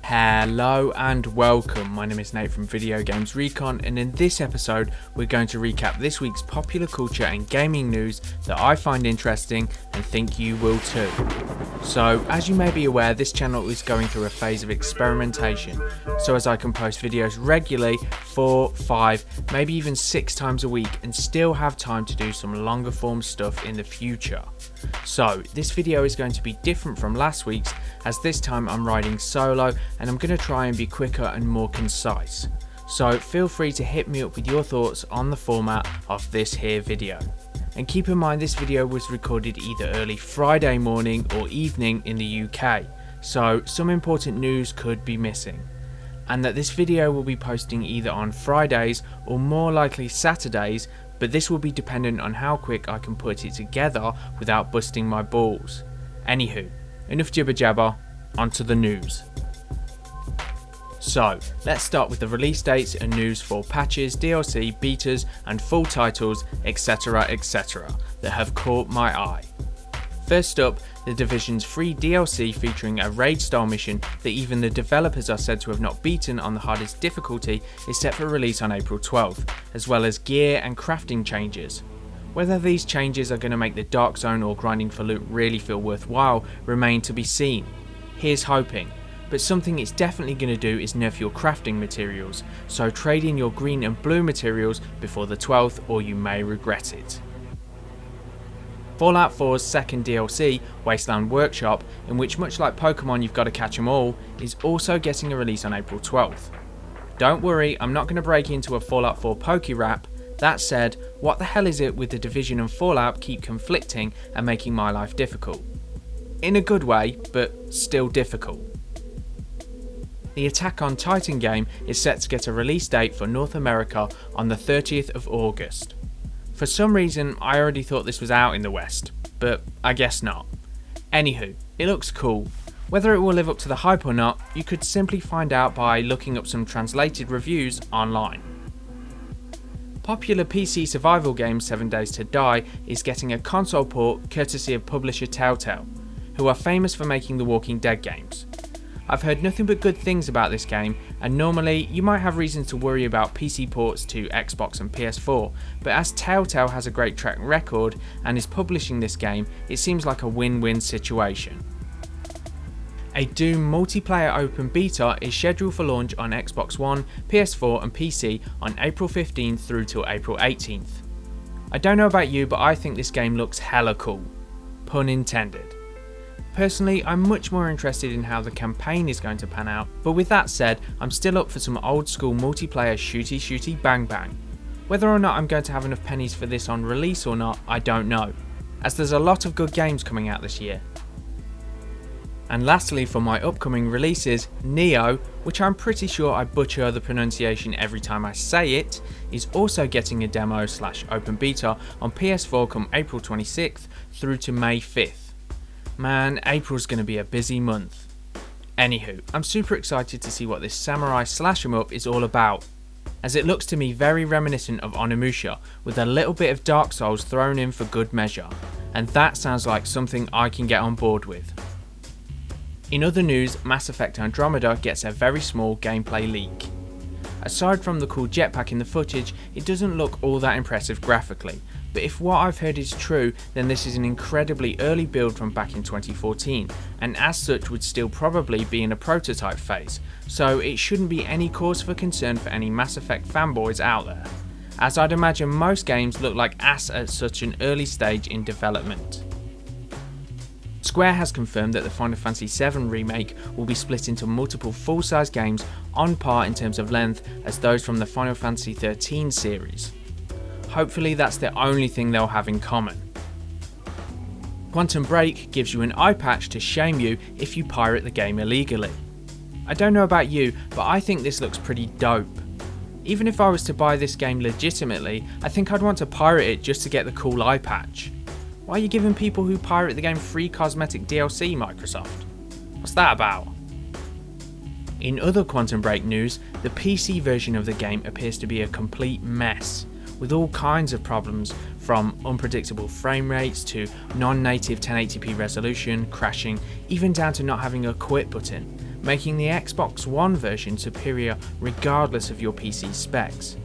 Hello and welcome, my name is Nate from Video Games Recon, and in this episode we're going to recap this week's popular culture and gaming news that I find interesting and think you will too. So as you may be aware, this channel is going through a phase of experimentation, so as I can post videos regularly 4, 5, maybe even 6 times a week and still have time to do some longer form stuff in the future. So this video is going to be different from last week's, as this time I'm riding solo and I'm going to try and be quicker and more concise. So feel free to hit me up with your thoughts on the format of this here video. And keep in mind this video was recorded either early Friday morning or evening in the UK, so some important news could be missing. And that this video will be posting either on Fridays or more likely Saturdays, but this will be dependent on how quick I can put it together without busting my balls. Anywho, enough jibber jabber, onto the news. So, let's start with the release dates and news for patches, DLC, betas and full titles, etc, that have caught my eye. First up, The Division's free DLC featuring a raid style mission that even the developers are said to have not beaten on the hardest difficulty is set for release on April 12th, as well as gear and crafting changes. Whether these changes are going to make the Dark Zone or grinding for loot really feel worthwhile remain to be seen. Here's hoping. But something it's definitely going to do is nerf your crafting materials, so trade in your green and blue materials before the 12th or you may regret it. Fallout 4's second DLC, Wasteland Workshop, in which much like Pokemon you've got to catch 'em all, is also getting a release on April 12th. Don't worry, I'm not going to break into a Fallout 4 Poke Rap. That said, what the hell is it with the Division and Fallout keep conflicting and making my life difficult? In a good way, but still difficult. The Attack on Titan game is set to get a release date for North America on the 30th of August. For some reason I already thought this was out in the West, but I guess not. Anywho, it looks cool. Whether it will live up to the hype or not, you could simply find out by looking up some translated reviews online. Popular PC survival game 7 Days to Die is getting a console port courtesy of publisher Telltale, who are famous for making the Walking Dead games. I've heard nothing but good things about this game, and normally you might have reason to worry about PC ports to Xbox and PS4, but as Telltale has a great track record and is publishing this game, it seems like a win-win situation. A Doom multiplayer open beta is scheduled for launch on Xbox One, PS4 and PC on April 15th through till April 18th. I don't know about you, but I think this game looks hella cool. Pun intended. Personally, I'm much more interested in how the campaign is going to pan out, but with that said, I'm still up for some old school multiplayer shooty bang bang. Whether or not I'm going to have enough pennies for this on release or not, I don't know, as there's a lot of good games coming out this year. And lastly, for my upcoming releases, Nioh, which I'm pretty sure I butcher the pronunciation every time I say it, is also getting a demo / open beta on PS4 come April 26th through to May 5th. Man, April's going to be a busy month. Anywho, I'm super excited to see what this samurai slash 'em up is all about, as it looks to me very reminiscent of Onimusha, with a little bit of Dark Souls thrown in for good measure, and that sounds like something I can get on board with. In other news, Mass Effect Andromeda gets a very small gameplay leak. Aside from the cool jetpack in the footage, it doesn't look all that impressive graphically, but if what I've heard is true, then this is an incredibly early build from back in 2014, and as such would still probably be in a prototype phase, so it shouldn't be any cause for concern for any Mass Effect fanboys out there, as I'd imagine most games look like ass at such an early stage in development. Square has confirmed that the Final Fantasy VII Remake will be split into multiple full-size games on par in terms of length as those from the Final Fantasy XIII series. Hopefully that's the only thing they'll have in common. Quantum Break gives you an eye patch to shame you if you pirate the game illegally. I don't know about you, but I think this looks pretty dope. Even if I was to buy this game legitimately, I think I'd want to pirate it just to get the cool eye patch. Why are you giving people who pirate the game free cosmetic DLC, Microsoft? What's that about? In other Quantum Break news, the PC version of the game appears to be a complete mess, with all kinds of problems from unpredictable frame rates to non-native 1080p resolution, crashing, even down to not having a quit button, making the Xbox One version superior regardless of your PC specs.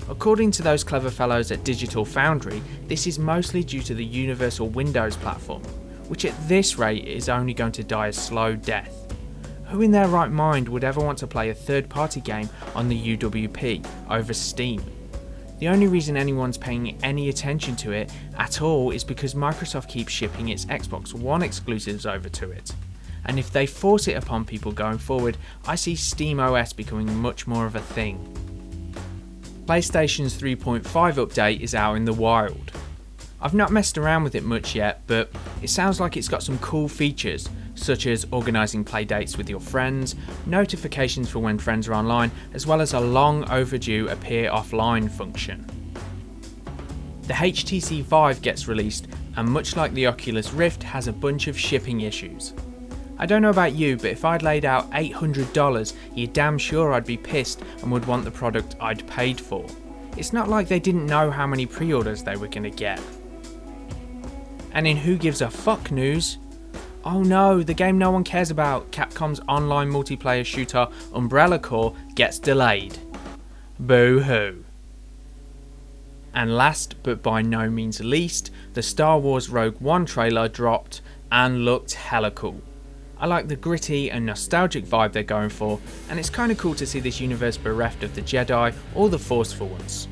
According to those clever fellows at Digital Foundry, this is mostly due to the Universal Windows platform, which at this rate is only going to die a slow death. Who in their right mind would ever want to play a third-party game on the UWP over Steam? The only reason anyone's paying any attention to it at all is because Microsoft keeps shipping its Xbox One exclusives over to it. And if they force it upon people going forward, I see SteamOS becoming much more of a thing. PlayStation's 3.5 update is out in the wild. I've not messed around with it much yet, but it sounds like it's got some cool features, such as organising playdates with your friends, notifications for when friends are online, as well as a long overdue appear offline function. The HTC Vive gets released, and much like the Oculus Rift, has a bunch of shipping issues. I don't know about you, but if I'd laid out $800, you're damn sure I'd be pissed and would want the product I'd paid for. It's not like they didn't know how many pre-orders they were going to get. And in who gives a fuck news, oh no, the game no one cares about, Capcom's online multiplayer shooter Umbrella Corps, gets delayed. Boo hoo. And last but by no means least, the Star Wars Rogue One trailer dropped and looked hella cool. I like the gritty and nostalgic vibe they're going for, and it's kinda cool to see this universe bereft of the Jedi or the Force for once.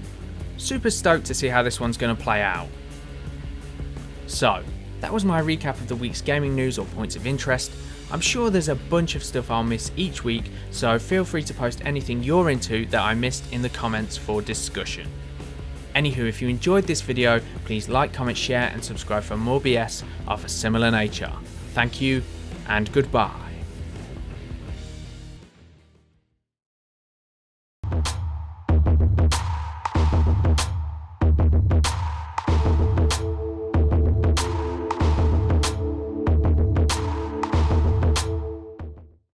Super stoked to see how this one's gonna play out. So, that was my recap of the week's gaming news or points of interest. I'm sure there's a bunch of stuff I'll miss each week, so feel free to post anything you're into that I missed in the comments for discussion. Anywho, if you enjoyed this video, please like, comment, share and subscribe for more BS of a similar nature. Thank you and goodbye.